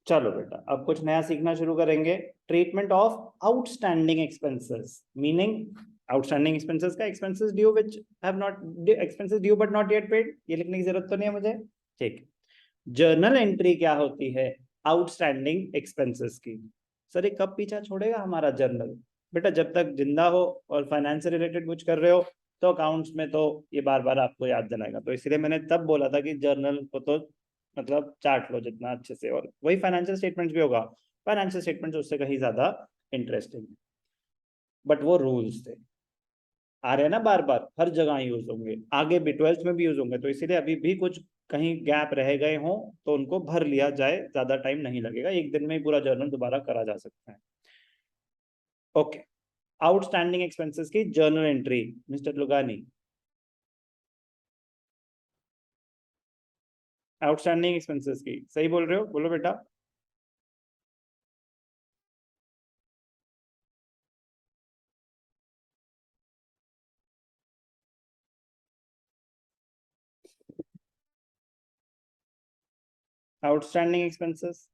चलो बेटा, अब कुछ नया सीखना शुरू करेंगे। Treatment of outstanding expenses, meaning outstanding expenses का expenses due which have not, expenses due but not yet paid, ये लिखने की जरूरत तो नहीं है मुझे। ठीक। जर्नल एंट्री क्या होती है आउटस्टैंडिंग एक्सपेंसेस की? सर ये कब पीछा छोड़ेगा हमारा जर्नल? बेटा जब तक जिंदा हो और फाइनेंस से रिलेटेड कुछ कर रहे हो तो अकाउंट्स में तो ये बार बार आपको याद दिलाएगा। तो इसलिए मैंने तब बोला था कि जर्नल को तो मतलब चाट लो जितना अच्छे से, और वही फाइनेंशियल स्टेटमेंट्स भी होगा। फाइनेंशियल स्टेटमेंट्स उससे कहीं ज्यादा इंटरेस्टिंग, बट वो रूल्स थे, आ रहे हैं ना बार बार, हर जगह यूज होंगे, आगे भी 12th में भी यूज होंगे। तो इसीलिए अभी भी कुछ कहीं गैप रह गए हों तो उनको भर लिया जाए, ज्यादा टाइम नहीं लगेगा, एक दिन में ही पूरा जर्नल दोबारा करा जा सकता है। ओके, आउटस्टैंडिंग एक्सपेंसेस की journal entry, mister Lugani. Outstanding expenses की सही बोल रहे हो, बोलो बेटा। Outstanding expenses,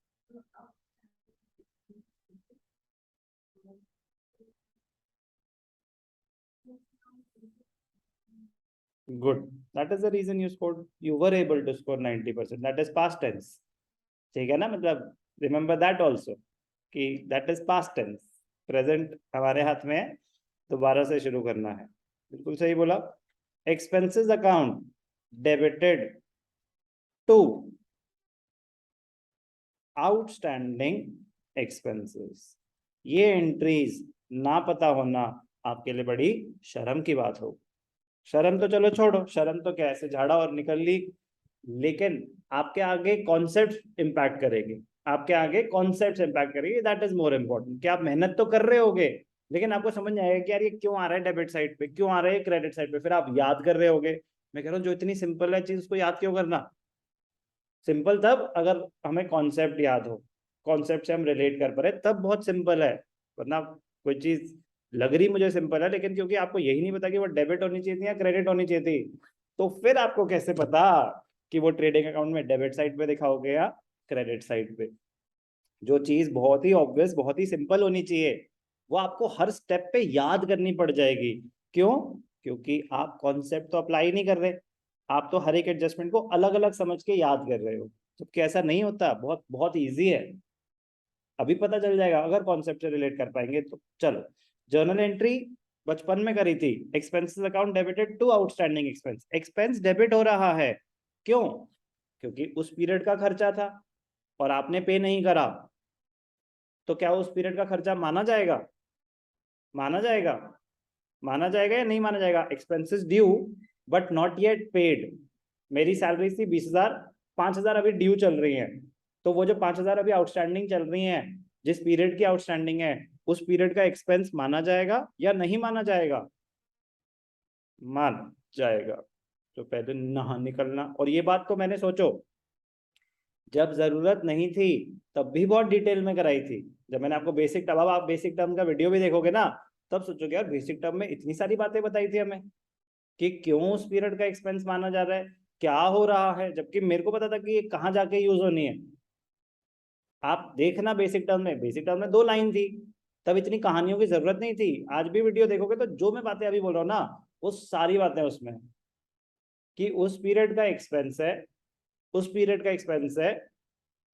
good, that is the reason you scored, you were able to score 90%, that is past tense. ठीक है ना, मतलब रिमेंबर दैट ऑल्सो कि that is past tense, present हमारे हाथ में है, दोबारा से शुरू करना है। बिल्कुल सही बोला। Expenses account debited to outstanding expenses, ये एंट्रीज ना पता होना आपके लिए बड़ी शर्म की बात हो। शर्म तो चलो छोड़ो, शर्म तो क्या ऐसे झाड़ा और निकल ली, लेकिन आपके आगे कॉन्सेप्ट इंपैक्ट करेंगे, आपके आगे कॉन्सेप्ट इंपैक्ट करेंगे, दैट इज मोर इम्पोर्टेंट। कि आप मेहनत तो कर रहे होगे लेकिन आपको समझ नहीं आएगा कि यार ये क्यों आ रहा है डेबिट साइड पे, क्यों आ रहा है क्रेडिट साइड पे, फिर आप याद कर रहे होगे। मैं कह रहा हूँ जो इतनी सिंपल है चीज उसको याद क्यों करना? सिंपल तब अगर हमें कॉन्सेप्ट याद हो, कॉन्सेप्ट से हम रिलेट कर पा रहे तब बहुत सिंपल है। वरना कोई चीज लग रही मुझे सिंपल है लेकिन क्योंकि आपको यही नहीं पता कि वो डेबिट होनी चाहिए थी या क्रेडिट होनी चाहिए थी, तो फिर आपको कैसे पता कि वो ट्रेडिंग अकाउंट में डेबिट साइड पे दिखाओगे या क्रेडिट साइड पे? जो चीज बहुत ही ऑब्वियस, बहुत ही सिंपल होनी चाहिए, वो आपको हर स्टेप पे याद करनी पड़ जाएगी। क्यों? क्योंकि आप कॉन्सेप्ट तो अप्लाई नहीं कर रहे, आप तो हर एक एडजस्टमेंट को अलग अलग समझ के याद कर रहे हो, जबकि ऐसा नहीं होता, बहुत बहुत ईजी है। अभी पता चल जाएगा अगर कॉन्सेप्ट से रिलेट कर पाएंगे तो। चलो, जर्नल एंट्री बचपन में करी थी, expenses account debited to outstanding expense, expense debit हो रहा है। क्यों? क्योंकि उस पीरियड का खर्चा था और आपने पे नहीं करा, तो क्या उस पीरियड का खर्चा माना जाएगा? माना जाएगा? माना जाएगा या नहीं माना जाएगा? Expenses due but not yet paid, मेरी सैलरी थी 20,000, 5,000 अभी ड्यू चल रही है, तो वो जो 5,000 अभी आउटस्टैंडिंग चल रही है, जिस पीरियड की आउटस्टैंडिंग है, उस पीरियड का एक्सपेंस माना जाएगा या नहीं माना जाएगा? मान जाएगा। तो पहले नहा निकलना, और ये बात तो मैंने सोचो जब जरूरत नहीं थी तब भी बहुत डिटेल में कराई थी। जब मैंने आपको बेसिक टर्म, अब आप बेसिक टर्म का वीडियो भी देखोगे ना, तब सोचोगे यार बेसिक टर्म में इतनी सारी बातें बताई थी हमें कि क्यों उस पीरियड का एक्सपेंस माना जा रहा है, क्या हो रहा है, जबकि मेरे को पता था कि ये कहाँ जाके यूज होनी है। आप देखना बेसिक टर्म में, बेसिक टर्म में 2 लाइन थी, तब इतनी कहानियों की जरूरत नहीं थी। आज भी वीडियो देखोगे तो जो मैं बातें अभी बोल रहा हूँ ना, वो सारी बातें उसमें हैं। कि उस पीरियड का एक्सपेंस है, उस पीरियड का एक्सपेंस है,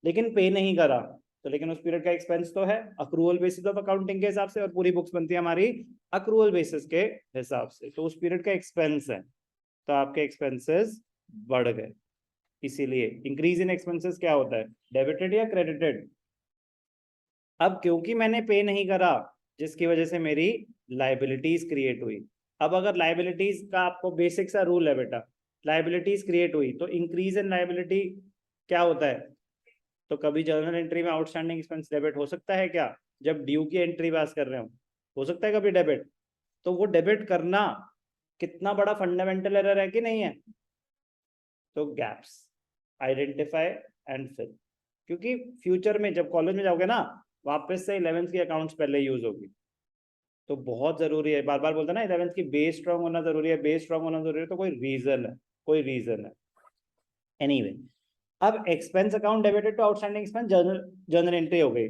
लेकिन पे नहीं करा, तो लेकिन उस पीरियड का एक्सपेंस तो है अक्रूवल बेसिस ऑफ अकाउंटिंग के हिसाब से, और पूरी बुक्स बनती है हमारी अक्रूवल बेसिस के हिसाब से, तो उस पीरियड का एक्सपेंस है, तो आपके एक्सपेंसेस बढ़ गए। इसीलिए इंक्रीज इन एक्सपेंसेस क्या होता है, डेबिटेड या क्रेडिटेड? अब क्योंकि मैंने पे नहीं करा, जिसकी वजह से मेरी लाइबिलिटीज क्रिएट हुई। अब अगर लाइबिलिटीज का आपको बेसिक सा रूल है बेटा, लाइबिलिटीज क्रिएट हुई तो इंक्रीज इन लाइबिलिटी क्या होता है? तो कभी जर्नल एंट्री में आउटस्टैंडिंग एक्सपेंस डेबिट हो सकता है क्या? जब ड्यू की एंट्री पास कर रहे हो सकता है कभी डेबिट? तो वो डेबिट करना कितना बड़ा फंडामेंटल एरर है कि नहीं है? तो गैप्स आइडेंटिफाई एंड फिल, क्योंकि फ्यूचर में जब कॉलेज में जाओगे ना, वापस से 11th की अकाउंट्स पहले यूज होगी, तो बहुत जरूरी है। बार बार बोलते हैं ना 11th की बेस स्ट्रांग होना जरूरी है, बेस स्ट्रांग होना जरूरी है, तो कोई रीजन है, कोई रीजन है। एनीवे, अब expense account debited to outstanding expense journal entry हो गई।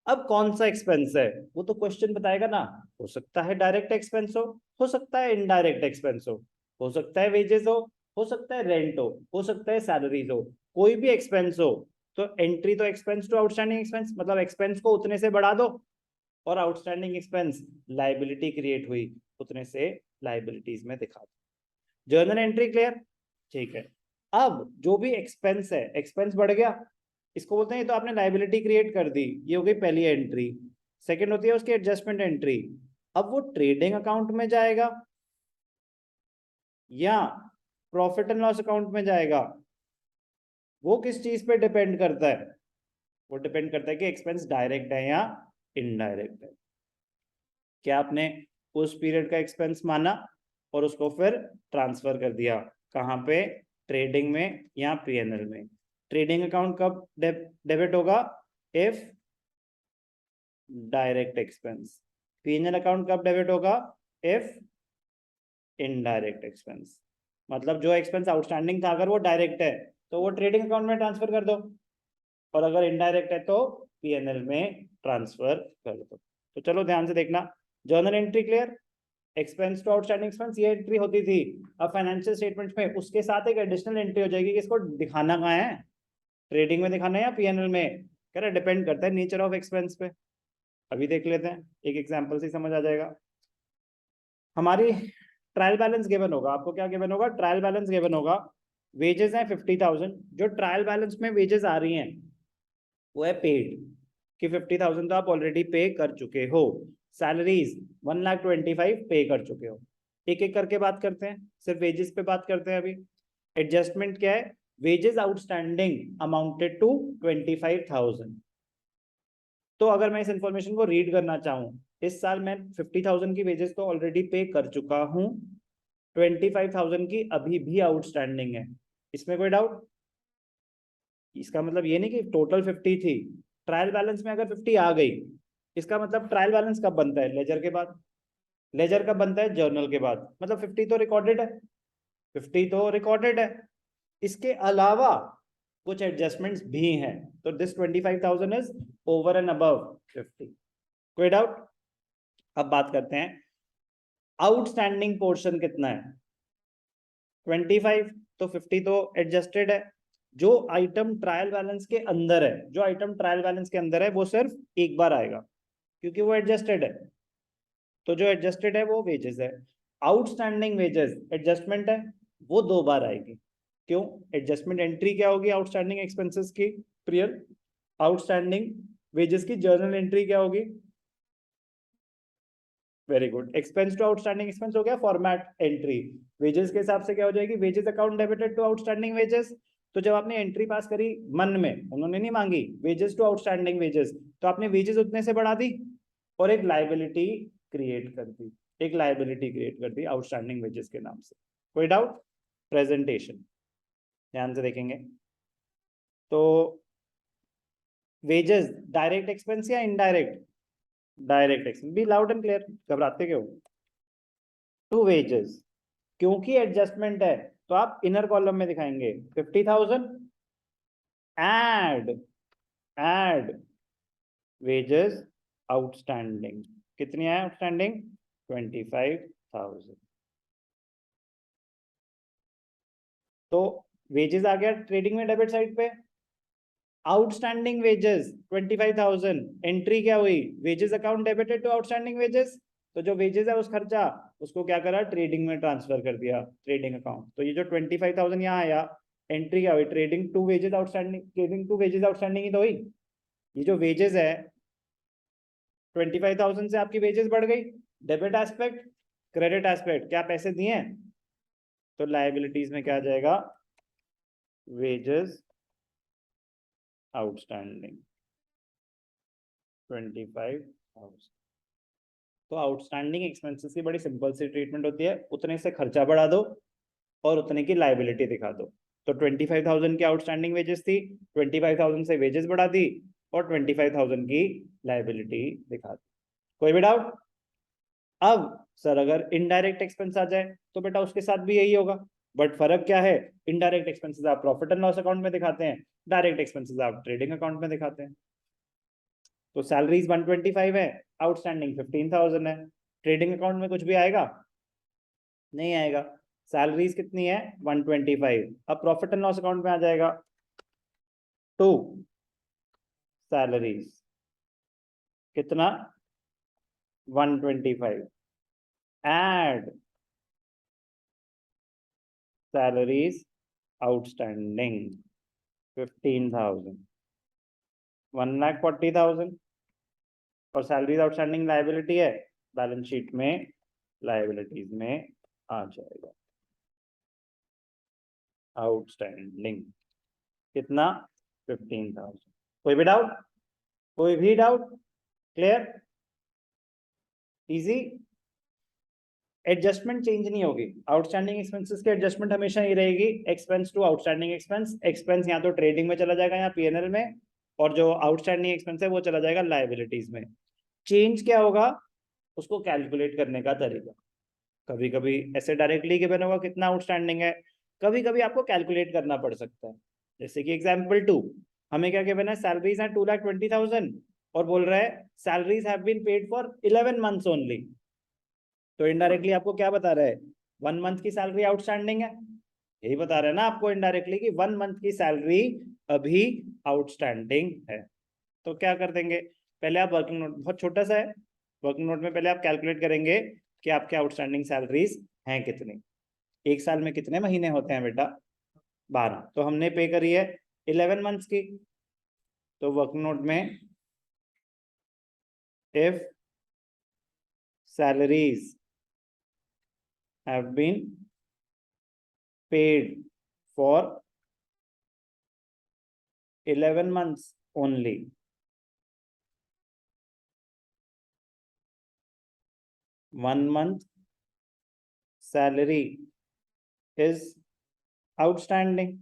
अब कौन सा एक्सपेंस है वो तो क्वेश्चन बताएगा ना। हो सकता है डायरेक्ट एक्सपेंस हो सकता है इनडायरेक्ट एक्सपेंस हो सकता है वेजेस हो सकता है रेंट हो सकता है सैलरीज हो, कोई भी एक्सपेंस हो। तो एंट्री तो एक्सपेंस टू आउटस्टैंडिंग एक्सपेंस, मतलब एक्सपेंस को उतने से बढ़ा दो, और आउटस्टैंडिंग एक्सपेंस लाइबिलिटी क्रिएट हुई उतने से लाइबिलिटीज में दिखा दो। Journal entry clear? ठीक है। अब जो भी एक्सपेंस है, एक्सपेंस बढ़ गया, इसको बोलते हैं ये तो आपने लाइबिलिटी क्रिएट कर दी, ये हो गई पहली एंट्री। सेकंड होती है उसकी एडजस्टमेंट एंट्री। अब वो ट्रेडिंग अकाउंट में जाएगा या प्रॉफिट एंड लॉस अकाउंट में जाएगा, वो किस चीज पे डिपेंड करता है? वो डिपेंड करता है कि एक्सपेंस डायरेक्ट है या इनडायरेक्ट है। क्या आपने उस पीरियड का एक्सपेंस माना और उसको फिर ट्रांसफर कर दिया, कहाँ पे? ट्रेडिंग में या पीएनएल में। ट्रेडिंग अकाउंट कब डेबिट होगा? If direct expense. PNL account कब डेबिट होगा? If indirect expense. मतलब जो एक्सपेंस आउटस्टैंडिंग था अगर वो डायरेक्ट है तो वो ट्रेडिंग अकाउंट में ट्रांसफर कर दो, और अगर इनडायरेक्ट है तो पीएनएल में ट्रांसफर कर दो। तो चलो ध्यान से देखना, journal entry clear? Expense to outstanding expense ये एंट्री होती थी। अब फाइनेंशियल स्टेटमेंट्स में उसके साथ एक एडिशनल एंट्री हो जाएगी कि इसको दिखाना कहाँ है, ट्रेडिंग में दिखाना है या पीएनएल में? कह रहा डिपेंड करता है नेचर ऑफ एक्सपेंस पे। अभी देख लेते हैं, एक एग्जांपल से समझ आ जाएगा। हमारी ट्रायल बैलेंस गिवन होगा, आपको क्या गिवन होगा? ट्रायल बैलेंस गिवन होगा। वेजेस हैं 50,000, जो ट्रायल बैलेंस में वेजेस आ रही हैं वो है पेड, कि 50,000 तो आप ऑलरेडी पे कर चुके हो। सैलरीज 1,25,000 पे कर चुके हो। एक एक करके बात करते हैं, सिर्फ वेजेस पे बात करते हैं अभी। एडजस्टमेंट क्या है? Wages outstanding amounted to 25,000। तो अगर मैं इस इंफॉर्मेशन को रीड करना चाहूं, इस साल मैं 50,000 की वेजेस तो ऑलरेडी पे कर चुका हूं, 25,000 की अभी भी आउटस्टैंडिंग है, इसमें कोई डाउट? इसका मतलब ये नहीं कि टोटल 50 थी, ट्रायल बैलेंस में अगर 50 आ गई, इसका मतलब ट्रायल बैलेंस कब बनता है? लेजर के बाद। लेजर कब बनता है? जर्नल के बाद। मतलब 50 तो रिकॉर्डेड है, 50 तो रिकॉर्डेड है, इसके अलावा कुछ एडजस्टमेंट्स भी हैं, तो this 25,000 is over and above 50। कोई डाउट? अब बात करते हैं आउटस्टैंडिंग पोर्शन कितना है? 25, तो 50 तो एडजस्टेड है। जो आइटम ट्रायल बैलेंस के अंदर है, जो आइटम ट्रायल बैलेंस के अंदर है वो सिर्फ एक बार आएगा क्योंकि वो एडजस्टेड है। तो जो एडजस्टेड है वो वेजेस है। आउटस्टैंडिंग वेजेस एडजस्टमेंट है, वो दो बार आएगी। क्यों? एडजस्टमेंट एंट्री क्या होगी आउटस्टैंडिंग एक्सपेंसेस की? प्रियल, आउटस्टैंडिंग वेजेस की जर्नल एंट्री क्या होगी? Very good. Expense to outstanding expense हो गया फॉर्मेट एंट्री। वेजेस के हिसाब से क्या हो जाएगी? Wages account debited to outstanding wages. तो जब आपने एंट्री पास करी मन में, उन्होंने नहीं मांगी वेजेस टू आउटस्टैंडिंग वेजेस, तो आपने वेजेस उतने से बढ़ा दी और एक लाइबिलिटी क्रिएट कर दी, एक लाइबिलिटी क्रिएट कर दी आउटस्टैंडिंग वेजेस के नाम से। कोई डाउट? प्रेजेंटेशन ध्यान से देखेंगे तो वेजेस डायरेक्ट एक्सपेंस या indirect? Direct expense. Be loud and clear, घबराते क्यों? टू वेजेस, क्योंकि एडजस्टमेंट है तो आप इनर कॉलम में दिखाएंगे 50,000 एड वेजेस आउटस्टैंडिंग। कितनी है आउटस्टैंडिंग? 25,000। तो वेजेस आ गया ट्रेडिंग में डेबिट साइड पे। आउटस्टैंडिंग वेजेस 25,000, एंट्री क्या हुई? Wages account debited to outstanding wages. तो जो वेजेस है उस खर्चा उसको क्या करा? ट्रेडिंग में ट्रांसफर कर दिया, ट्रेडिंग अकाउंट। तो ये जो 25,000 यहाँ आया, एंट्री क्या हुई? Trading to wages outstanding, trading to wages outstanding ही तो हुई। ये जो वेजेस है 25,000 से आपकी वेजेस बढ़ गई, डेबिट एस्पेक्ट, क्रेडिट एस्पेक्ट, क्या पैसे दिए हैं? तो लायबिलिटीज में क्या आ जाएगा? Wages outstanding 25,000। तो आउटस्टैंडिंग एक्सपेंसेस की बड़ी सिंपल सी ट्रीटमेंट होती है, उतने से खर्चा बढ़ा दो और उतने की लायबिलिटी दिखा दो। तो 25,000 की आउटस्टैंडिंग वेजेस थी, 25,000 से वेजेस बढ़ा दी और 25,000 की लायबिलिटी दिखा दी। कोई भी डाउट? अब सर अगर इनडायरेक्ट एक्सपेंस आ जाए तो बेटा उसके साथ भी यही होगा। बट फर्क क्या है, इनडायरेक्ट एक्सपेंसेस आप प्रॉफिट एंड लॉस अकाउंट में दिखाते हैं, डायरेक्ट एक्सपेंसेस आप ट्रेडिंग अकाउंट में दिखाते हैं। तो सैलरीज 125 है, आउटस्टैंडिंग 15,000 है, ट्रेडिंग अकाउंट में कुछ भी आएगा, नहीं आएगा। सैलरीज कितनी है 125, अब प्रॉफिट एंड लॉस अकाउंट में आ जाएगा टू सैलरीज कितना 125 एड सैलरीज आउटस्टैंडिंग 15,000 1,40,000 और सैलरीज आउटस्टैंडिंग लायबिलिटी है, बैलेंस शीट में लायबिलिटीज में आ जाएगा आउटस्टैंडिंग कितना 15,000। कोई भी डाउट, कोई भी doubt, clear, easy. Adjustment change नहीं होगी, आउटस्टैंडिंग एक्सपेंसेस की एडजस्टमेंट हमेशा ही रहेगी, expense to outstanding expense, expense या तो ट्रेडिंग में चला जाएगा या पीएनएल में, और जो आउटस्टैंडिंग एक्सपेंस है वो चला जाएगा लायबिलिटीज में। चेंज क्या होगा, उसको कैलकुलेट करने का तरीका, कभी कभी ऐसे डायरेक्टली गिवन होगा कितना आउटस्टैंडिंग है, कभी कभी आपको कैलकुलेट करना पड़ सकता है। जैसे कि एग्जाम्पल 2, हमें क्या गिवन है, सैलरीज है 2,20,000 और बोल रहा है salaries have been paid for 11 months only, तो इनडायरेक्टली आपको क्या बता रहा है, 1 मंथ की सैलरी आउटस्टैंडिंग है, यही बता रहा है ना आपको इनडायरेक्टली कि 1 मंथ की सैलरी अभी आउटस्टैंडिंग है। तो क्या कर देंगे, पहले आप वर्किंग नोट, बहुत छोटा सा है, वर्किंग नोट में पहले आप कैलकुलेट करेंगे कि आपके आउटस्टैंडिंग सैलरीज हैं कितनी, एक साल में कितने महीने होते हैं बेटा 12, तो हमने पे करी है 11 मंथ्स की, तो वर्किंग नोट में if salaries have been paid for 11 months only, one month salary is outstanding,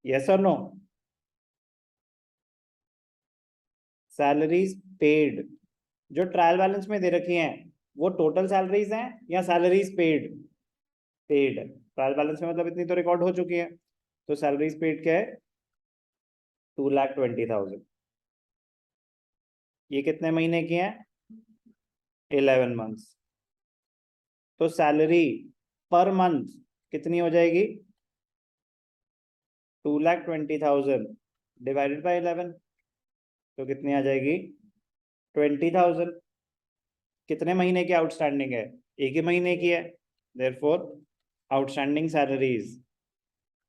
yes or no? Salaries paid जो ट्रायल बैलेंस में दे रखी हैं वो टोटल सैलरीज हैं या salaries paid, paid, trial balance में मतलब इतनी तो रिकॉर्ड हो चुकी है, तो सैलरीज पेड क्या है 2,20,000, ये कितने महीने की है 11 मंथ्स, तो सैलरी पर मंथ कितनी हो जाएगी 2,20,000 डिवाइडेड बाय 11, तो कितनी आ जाएगी 20,000, कितने महीने की आउटस्टैंडिंग है, एक ही महीने की है, देयरफॉर आउटस्टैंडिंग सैलरीज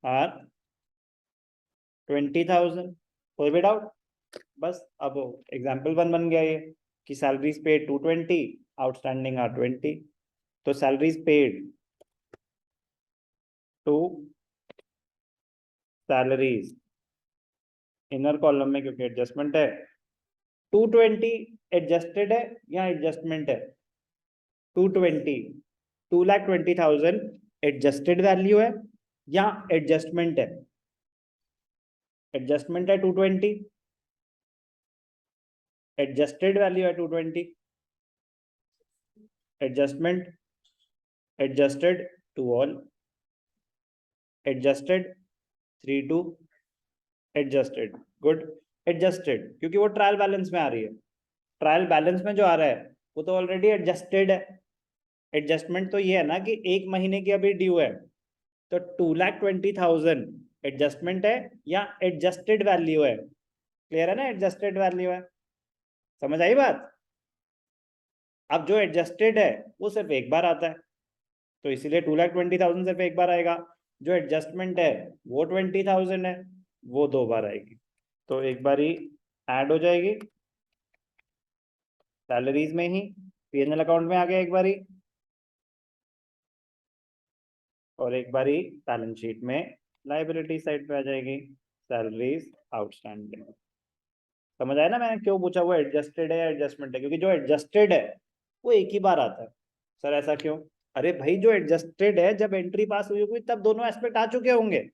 आर 20,000। कोई भी डाउट, बस अब एग्जाम्पल 1 बन गया ये कि सैलरीज पेड 220, आउटस्टैंडिंग आर 20, तो salaries paid to salaries inner column में, क्योंकि एडजस्टमेंट है 220 एडजस्टेड है या एडजस्टमेंट है 220, 2,20,000 एडजस्टेड वैल्यू है या एडजस्टमेंट है, एडजस्टमेंट है 220, एडजस्टेड वैल्यू है 220, adjustment adjusted to all, adjusted 3 to adjusted, good, adjusted क्योंकि वो ट्रायल बैलेंस में आ रही है, ट्रायल बैलेंस में जो आ रहा है वो तो ऑलरेडी एडजस्टेड है, एडजस्टमेंट तो ये है ना कि एक महीने की अभी ड्यू है, तो 2,20,000 एडजस्टमेंट है या एडजस्टेड वैल्यू है, क्लियर है ना, एडजस्टेड वैल्यू है, समझ आई बात। अब जो एडजस्टेड है वो सिर्फ एक बार आता है, तो इसीलिए 2,20,000 सिर्फ एक बार आएगा, जो एडजस्टमेंट है वो 20,000 है, वो 2 बार आएगी, तो एक बार ही ऐड हो जाएगी सैलरीज में ही, पीएनएल अकाउंट में आ गया एक बार ही, और एक बार ही बैलेंस शीट में लायबिलिटी साइड पे आ जाएगी सैलरीज आउटस्टैंडिंग। समझ आया ना मैंने क्यों पूछा वो एडजस्टेड है या एडजस्टमेंट है, क्योंकि जो एडजस्टेड है वो एक ही बार आता है। सर ऐसा क्यों, अरे भाई जो एडजस्टेड है जब एंट्री पास हुई होगी तब दोनों एस्पेक्ट आ चुके होंगे,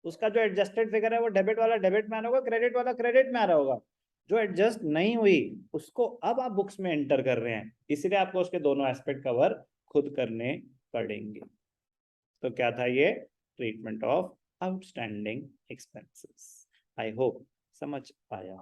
उसका जो एडजस्टेड फिगर है वो डेबिट वाला डेबिट में आ रहा होगा, क्रेडिट वाला क्रेडिट में आ रहा होगा, जो एडजस्ट नहीं हुई उसको अब आप बुक्स में एंटर कर रहे हैं, इसीलिए आपको उसके दोनों एस्पेक्ट कवर खुद करने पड़ेंगे। तो क्या था ये treatment of outstanding expenses. I hope समझ आया।